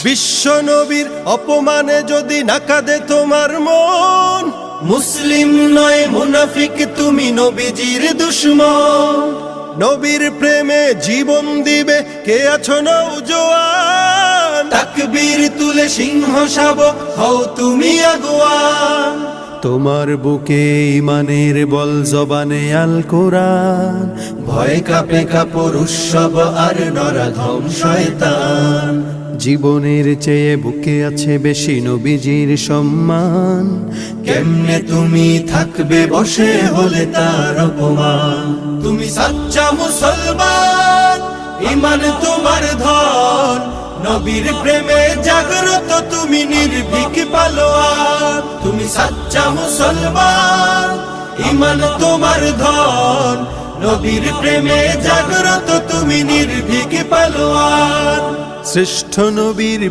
বিশ্ব নবীর অপমানে যদি না কাঁদে তোমার মন, মুসলিম নয় মুনাফিক তুমি নবীজির দুশমন। নবীর প্রেমে জীবন দিবে কে আছো নওজোয়ান, তাকবীর তুলে সিংহ শাবক হও তুমি আগুয়ান। তোমার বুকে ইমানের বল জবানে আল কোরআন, ভয় কাঁপে কাপড় উৎসব আর নরাধম শয়তান। জীবনের চেয়ে বুকে আছে বেশি নবীজির সম্মান, কেমনে তুমি থাকবে বসে হলে তার অপমান। তুমি সাচ্চা মুসলমান, ইমান তোমার ধন, নবীর প্রেমে জাগ্রত তুমি নির্ভীক পালোয়ান। তুমি সাচ্চা মুসলমান, ইমান তোমার ধন, নবীর প্রেমে জাগ্রত তুমি নির্ভীক পালোয়ান। শ্রেষ্ঠ নবীর